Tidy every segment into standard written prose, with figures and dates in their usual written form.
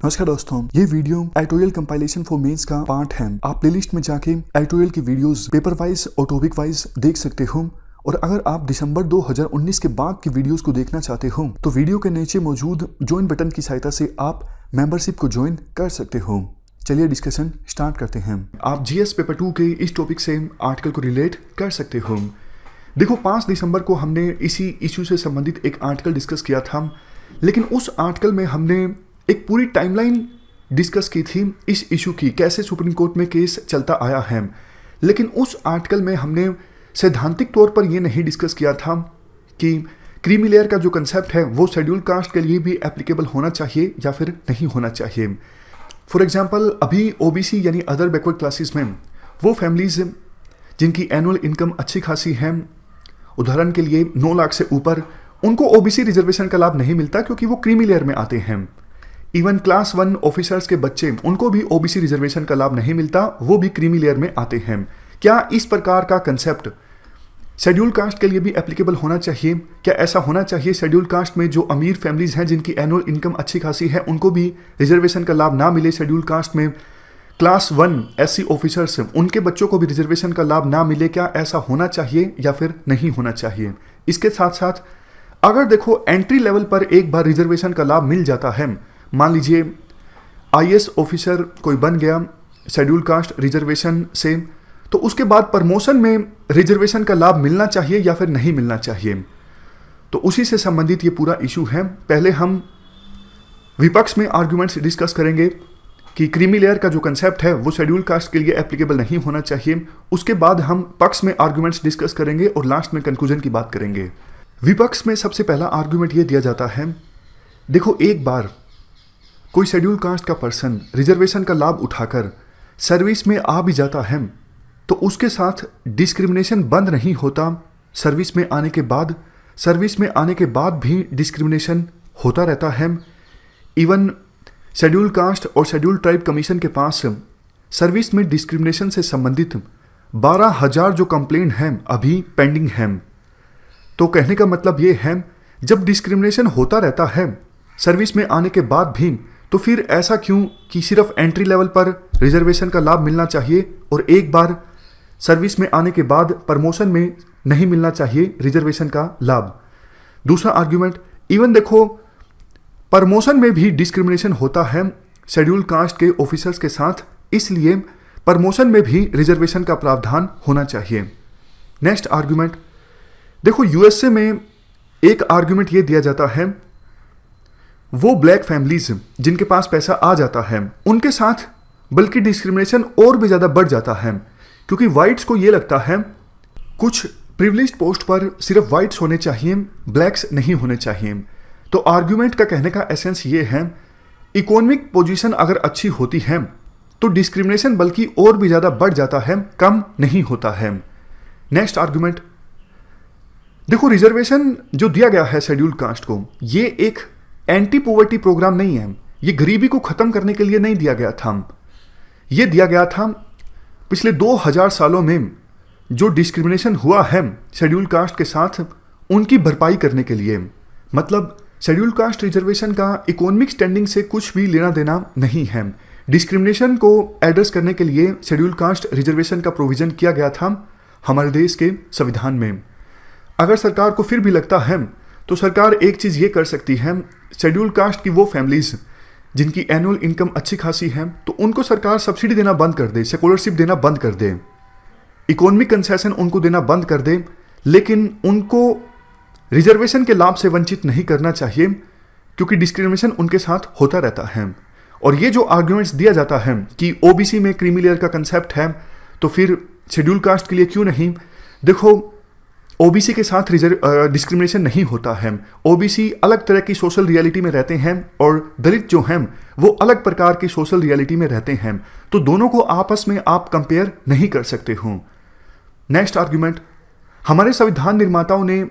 नमस्कार दोस्तों, ये video editorial compilation for mains का पार्ट है। आप प्लेलिस्ट में जाके एडिटोरियल की वीडियोस पेपर वाइज और टॉपिक वाइज देख सकते हो। और अगर आप दिसंबर 2019 के बाद की वीडियोस को देखना चाहते हो तो वीडियो के नीचे मौजूद ज्वाइन बटन की सहायता से आप मेंबरशिप को ज्वाइन कर सकते हो। चलिए डिस्कशन स्टार्ट करते हैं। आप जीएस पेपर 2 के इस टॉपिक से आर्टिकल को रिलेट कर सकते हो। देखो, 5 दिसंबर को हमने इसी इशू से संबंधित एक आर्टिकल डिस्कस किया था, लेकिन उस आर्टिकल में हमने एक पूरी टाइमलाइन डिस्कस की थी इस इशू की, कैसे सुप्रीम कोर्ट में केस चलता आया है। लेकिन उस आर्टिकल में हमने सैद्धांतिक तौर पर यह नहीं डिस्कस किया था कि क्रीमी लेयर का जो कंसेप्ट है वो शेड्यूल कास्ट के लिए भी एप्लीकेबल होना चाहिए या फिर नहीं होना चाहिए। फॉर एग्जाम्पल, अभी ओबीसी यानी अदर बैकवर्ड क्लासेस में वो फैमिलीज जिनकी एनुअल इनकम अच्छी खासी है, उदाहरण के लिए 9 लाख से ऊपर, उनको ओबीसी रिजर्वेशन का लाभ नहीं मिलता क्योंकि वो क्रीमी लेयर में आते हैं। इवन क्लास 1 ऑफिसर्स के बच्चे, उनको भी ओबीसी रिजर्वेशन का लाभ नहीं मिलता, वो भी क्रीमी लेयर में आते हैं। क्या इस प्रकार का कंसेप्ट शेड्यूल कास्ट के लिए भी एप्लीकेबल होना चाहिए? क्या ऐसा होना चाहिए शेड्यूल कास्ट में जो अमीर फैमिलीज हैं जिनकी एनुअल इनकम अच्छी खासी है, उनको भी रिजर्वेशन का लाभ ना मिले? शेड्यूल कास्ट में क्लास 1 एससी ऑफिसर्स, उनके बच्चों को भी रिजर्वेशन का लाभ ना मिले? क्या ऐसा होना चाहिए या फिर नहीं होना चाहिए? इसके साथ साथ अगर देखो एंट्री लेवल पर एक बार रिजर्वेशन का लाभ मिल जाता है, मान लीजिए आईएएस ऑफिसर कोई बन गया शेड्यूल कास्ट रिजर्वेशन से, तो उसके बाद प्रमोशन में रिजर्वेशन का लाभ मिलना चाहिए या फिर नहीं मिलना चाहिए? तो उसी से संबंधित ये पूरा इशू है। पहले हम विपक्ष में आर्गुमेंट्स डिस्कस करेंगे कि क्रीमी लेयर का जो कंसेप्ट है वो शेड्यूल कास्ट के लिए एप्लीकेबल नहीं होना चाहिए। उसके बाद हम पक्ष में आर्गुमेंट्स डिस्कस करेंगे और लास्ट में कंक्लूजन की बात करेंगे। विपक्ष में सबसे पहला आर्गुमेंट ये दिया जाता है, देखो, एक बार कोई शेड्यूल कास्ट का पर्सन रिजर्वेशन का लाभ उठाकर सर्विस में आ भी जाता है तो उसके साथ डिस्क्रिमिनेशन बंद नहीं होता। सर्विस में आने के बाद भी डिस्क्रिमिनेशन होता रहता है। इवन शेड्यूल कास्ट और शेड्यूल ट्राइब कमीशन के पास सर्विस में डिस्क्रिमिनेशन से संबंधित 12,000 जो कंप्लेंट हैं अभी पेंडिंग हैं। तो कहने का मतलब ये है, जब डिस्क्रिमिनेशन होता रहता है सर्विस में आने के बाद भी, तो फिर ऐसा क्यों कि सिर्फ एंट्री लेवल पर रिजर्वेशन का लाभ मिलना चाहिए और एक बार सर्विस में आने के बाद प्रमोशन में नहीं मिलना चाहिए रिजर्वेशन का लाभ? दूसरा आर्ग्यूमेंट, इवन देखो प्रमोशन में भी डिस्क्रिमिनेशन होता है शेड्यूल कास्ट के ऑफिसर्स के साथ, इसलिए प्रमोशन में भी रिजर्वेशन का प्रावधान होना चाहिए। नेक्स्ट आर्ग्यूमेंट, देखो, यूएसए में एक आर्ग्यूमेंट ये दिया जाता है, वो ब्लैक फैमिलीज जिनके पास पैसा आ जाता है उनके साथ बल्कि डिस्क्रिमिनेशन और भी ज़्यादा बढ़ जाता है, क्योंकि वाइट्स को ये लगता है कुछ प्रिविलेज्ड पोस्ट पर सिर्फ वाइट्स होने चाहिए, ब्लैक्स नहीं होने चाहिए। तो आर्ग्यूमेंट का कहने का एसेंस ये है, इकोनॉमिक पोजीशन अगर अच्छी होती है तो डिस्क्रिमिनेशन बल्कि और भी ज़्यादा बढ़ जाता है, कम नहीं होता है। नेक्स्ट आर्ग्यूमेंट, देखो, रिजर्वेशन जो दिया गया है शेड्यूल कास्ट को, ये एक एंटी पॉवर्टी प्रोग्राम नहीं है। ये गरीबी को खत्म करने के लिए नहीं दिया गया था। ये दिया गया था पिछले 2000 सालों में जो डिस्क्रिमिनेशन हुआ है शेड्यूल कास्ट के साथ, उनकी भरपाई करने के लिए। मतलब शेड्यूल कास्ट रिजर्वेशन का इकोनॉमिक स्टैंडिंग से कुछ भी लेना देना नहीं है। डिस्क्रिमिनेशन को एड्रेस करने के लिए शेड्यूल कास्ट रिजर्वेशन का प्रोविजन किया गया था हमारे देश के संविधान में। अगर सरकार को फिर भी लगता है तो सरकार एक चीज़ ये कर सकती है, शेड्यूल कास्ट की वो फैमिलीज जिनकी एनुअल इनकम अच्छी खासी है, तो उनको सरकार सब्सिडी देना बंद कर दे, स्कॉलरशिप देना बंद कर दे, इकोनॉमिक कंसेशन उनको देना बंद कर दे, लेकिन उनको रिजर्वेशन के लाभ से वंचित नहीं करना चाहिए, क्योंकि डिस्क्रिमिनेशन उनके साथ होता रहता है। और ये जो आर्ग्यूमेंट्स दिया जाता है कि ओबीसी में क्रीमी लेयर का कंसेप्ट है तो फिर शेड्यूल कास्ट के लिए क्यों नहीं? देखो, ओबीसी के साथ डिस्क्रिमिनेशन नहीं होता है। ओबीसी अलग तरह की सोशल रियलिटी में रहते हैं और दलित जो हैं वो अलग प्रकार की सोशल रियलिटी में रहते हैं, तो दोनों को आपस में आप कंपेयर नहीं कर सकते हो। नेक्स्ट आर्ग्यूमेंट, हमारे संविधान निर्माताओं ने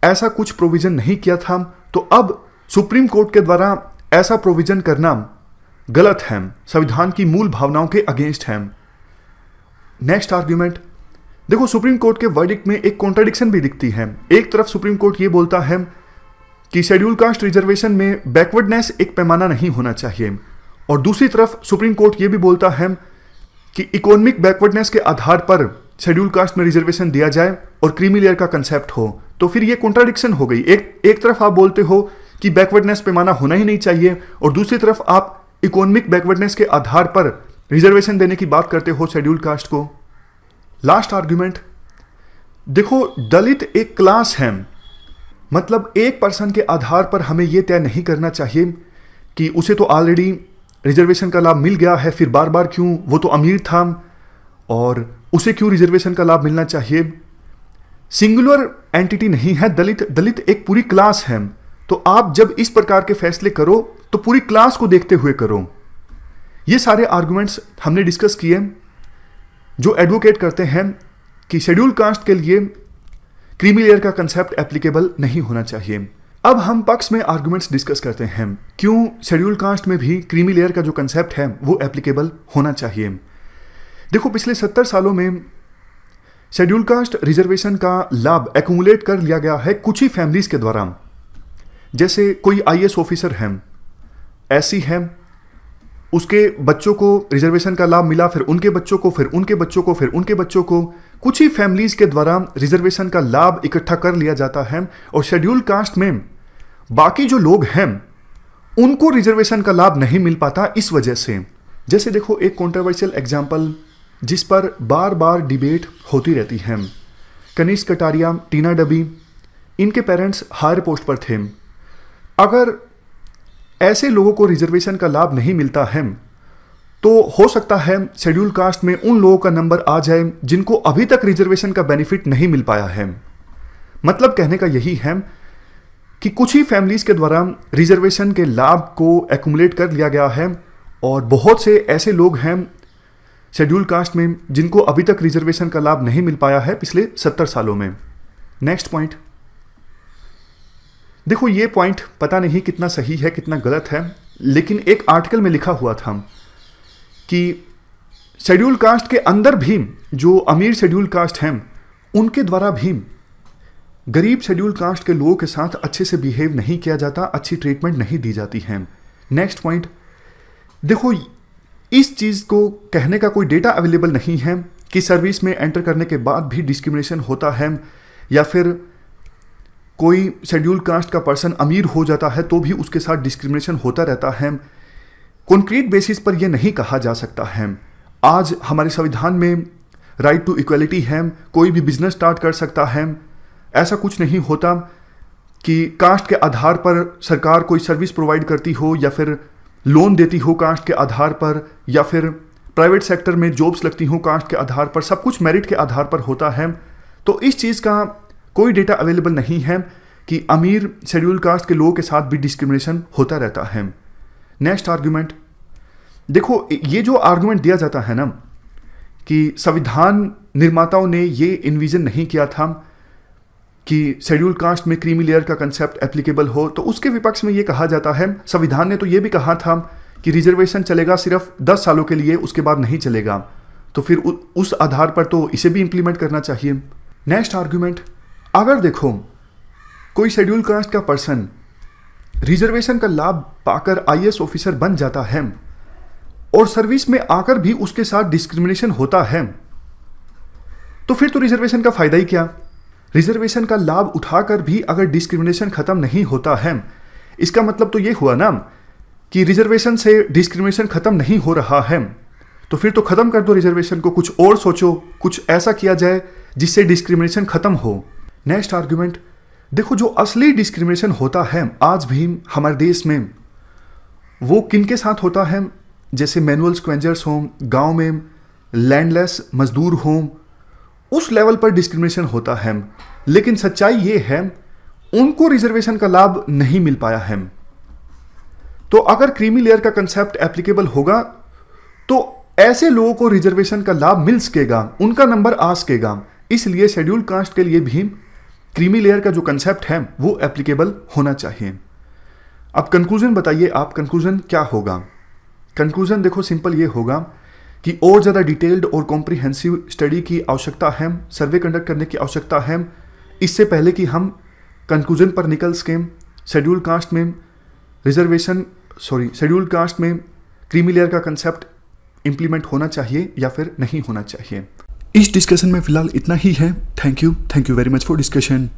ऐसा कुछ प्रोविजन नहीं किया था, तो अब सुप्रीम कोर्ट के द्वारा ऐसा प्रोविजन करना गलत है, संविधान की मूल भावनाओं के अगेंस्ट है। नेक्स्ट आर्ग्यूमेंट, देखो, सुप्रीम कोर्ट के वर्डिक्ट में एक कॉन्ट्राडिक्शन भी दिखती है। एक तरफ सुप्रीम कोर्ट ये बोलता है कि शेड्यूल कास्ट रिजर्वेशन में बैकवर्डनेस एक पैमाना नहीं होना चाहिए, और दूसरी तरफ सुप्रीम कोर्ट ये भी बोलता है कि इकोनॉमिक बैकवर्डनेस के आधार पर शेड्यूल कास्ट में रिजर्वेशन दिया जाए और क्रीमी लेयर का कंसेप्ट हो। तो फिर ये कॉन्ट्राडिक्शन हो गई। एक तरफ आप बोलते हो कि बैकवर्डनेस पैमाना होना ही नहीं चाहिए और दूसरी तरफ आप इकोनॉमिक बैकवर्डनेस के आधार पर रिजर्वेशन देने की बात करते हो शेड्यूल कास्ट को। लास्ट आर्ग्यूमेंट, देखो दलित एक क्लास है, मतलब एक पर्सन के आधार पर हमें यह तय नहीं करना चाहिए कि उसे तो ऑलरेडी रिजर्वेशन का लाभ मिल गया है, फिर बार बार क्यों, वो तो अमीर था और उसे क्यों रिजर्वेशन का लाभ मिलना चाहिए। सिंगुलर एंटिटी नहीं है दलित एक पूरी क्लास है। तो आप जब इस प्रकार के फैसले करो तो पूरी क्लास को देखते हुए करो। ये सारे आर्गुमेंट्स हमने डिस्कस किए जो एडवोकेट करते हैं कि शेड्यूल कास्ट के लिए क्रीमी लेयर का कंसेप्ट एप्लीकेबल नहीं होना चाहिए। अब हम पक्ष में आर्गुमेंट्स डिस्कस करते हैं क्यों शेड्यूल कास्ट में भी क्रीमी लेयर का जो कंसेप्ट है वो एप्लीकेबल होना चाहिए। देखो पिछले 70 सालों में शेड्यूल कास्ट रिजर्वेशन का लाभ एक्यूमुलेट कर लिया गया है कुछ ही फैमिलीज के द्वारा। जैसे कोई आईएएस ऑफिसर है, ऐसी है, उसके बच्चों को रिजर्वेशन का लाभ मिला, फिर उनके बच्चों को, फिर उनके बच्चों को, फिर उनके बच्चों को, कुछ ही फैमिलीज के द्वारा रिजर्वेशन का लाभ इकट्ठा कर लिया जाता है और शेड्यूल कास्ट में बाकी जो लोग हैं उनको रिजर्वेशन का लाभ नहीं मिल पाता इस वजह से। जैसे देखो एक कंट्रोवर्शियल एग्जांपल जिस पर बार बार डिबेट होती रहती है, कनिष्क कटारिया, टीना डबी, इनके पेरेंट्स हायर पोस्ट पर थे। अगर ऐसे लोगों को रिजर्वेशन का लाभ नहीं मिलता है तो हो सकता है शेड्यूल कास्ट में उन लोगों का नंबर आ जाए जिनको अभी तक रिजर्वेशन का बेनिफिट नहीं मिल पाया है। मतलब कहने का यही है कि कुछ ही फैमिलीज के द्वारा रिजर्वेशन के लाभ को एक्यूमुलेट कर लिया गया है और बहुत से ऐसे लोग हैं शेड्यूल कास्ट में जिनको अभी तक रिजर्वेशन का लाभ नहीं मिल पाया है पिछले 70 सालों में। नेक्स्ट पॉइंट, देखो ये पॉइंट पता नहीं कितना सही है कितना गलत है, लेकिन एक आर्टिकल में लिखा हुआ था कि शेड्यूल कास्ट के अंदर भी जो अमीर शेड्यूल कास्ट हैं उनके द्वारा भी गरीब शेड्यूल कास्ट के लोगों के साथ अच्छे से बिहेव नहीं किया जाता, अच्छी ट्रीटमेंट नहीं दी जाती है। नेक्स्ट पॉइंट, देखो इस चीज़ को कहने का कोई डेटा अवेलेबल नहीं है कि सर्विस में एंटर करने के बाद भी डिस्क्रिमिनेशन होता है या फिर कोई शेड्यूल कास्ट का पर्सन अमीर हो जाता है तो भी उसके साथ डिस्क्रिमिनेशन होता रहता है। कॉन्क्रीट बेसिस पर यह नहीं कहा जा सकता है। आज हमारे संविधान में राइट टू इक्वलिटी है, कोई भी बिजनेस स्टार्ट कर सकता है। ऐसा कुछ नहीं होता कि कास्ट के आधार पर सरकार कोई सर्विस प्रोवाइड करती हो या फिर लोन देती हो कास्ट के आधार पर, या फिर प्राइवेट सेक्टर में जॉब्स लगती हो कास्ट के आधार पर। सब कुछ मेरिट के आधार पर होता है। तो इस चीज़ का कोई डेटा अवेलेबल नहीं है कि अमीर शेड्यूल कास्ट के लोगों के साथ भी डिस्क्रिमिनेशन होता रहता है। नेक्स्ट आर्गुमेंट, देखो ये जो आर्गुमेंट दिया जाता है ना कि संविधान निर्माताओं ने ये इन्विजन नहीं किया था कि शेड्यूल कास्ट में क्रीमी लेयर का कंसेप्ट एप्लीकेबल हो, तो उसके विपक्ष में ये कहा जाता है संविधान ने तो ये भी कहा था कि रिजर्वेशन चलेगा सिर्फ 10 सालों के लिए, उसके बाद नहीं चलेगा। तो फिर उस आधार पर तो इसे भी इंप्लीमेंट करना चाहिए। नेक्स्ट आर्गुमेंट, अगर देखो कोई शेड्यूल कास्ट का पर्सन रिजर्वेशन का लाभ पाकर आईएएस ऑफिसर बन जाता है और सर्विस में आकर भी उसके साथ डिस्क्रिमिनेशन होता है, तो फिर तो रिजर्वेशन का फायदा ही क्या। रिजर्वेशन का लाभ उठाकर भी अगर डिस्क्रिमिनेशन खत्म नहीं होता है, इसका मतलब तो ये हुआ ना कि रिजर्वेशन से डिस्क्रिमिनेशन खत्म नहीं हो रहा है। तो फिर तो खत्म कर दो रिजर्वेशन को, कुछ और सोचो, कुछ ऐसा किया जाए जिससे डिस्क्रिमिनेशन खत्म हो। नेक्स्ट आर्गुमेंट, देखो जो असली डिस्क्रिमिनेशन होता है आज भी हमारे देश में, वो किन के साथ होता है। जैसे मैनुअल स्क्वेंजर्स हों, गांव में लैंडलेस मजदूर हों, उस लेवल पर डिस्क्रिमिनेशन होता है। लेकिन सच्चाई ये है उनको रिजर्वेशन का लाभ नहीं मिल पाया है। तो अगर क्रीमी लेयर का कंसेप्ट एप्लीकेबल होगा तो ऐसे लोगों को रिजर्वेशन का लाभ मिल सकेगा, उनका नंबर आ सकेगा। इसलिए शेड्यूल कास्ट के लिए भी क्रीमी लेयर का जो कंसेप्ट है वो एप्लीकेबल होना चाहिए। अब कंक्लूजन बताइए आप, कंक्लूजन क्या होगा। कंक्लूजन देखो सिंपल ये होगा कि और ज़्यादा डिटेल्ड और कॉम्प्रिहेंसिव स्टडी की आवश्यकता है, सर्वे कंडक्ट करने की आवश्यकता है, इससे पहले कि हम कंक्लूजन पर निकल सकें। शेड्यूल कास्ट में क्रीमी लेयर का कंसेप्ट इंप्लीमेंट होना चाहिए या फिर नहीं होना चाहिए। इस डिस्कशन में फिलहाल इतना ही है। Thank you very much for discussion.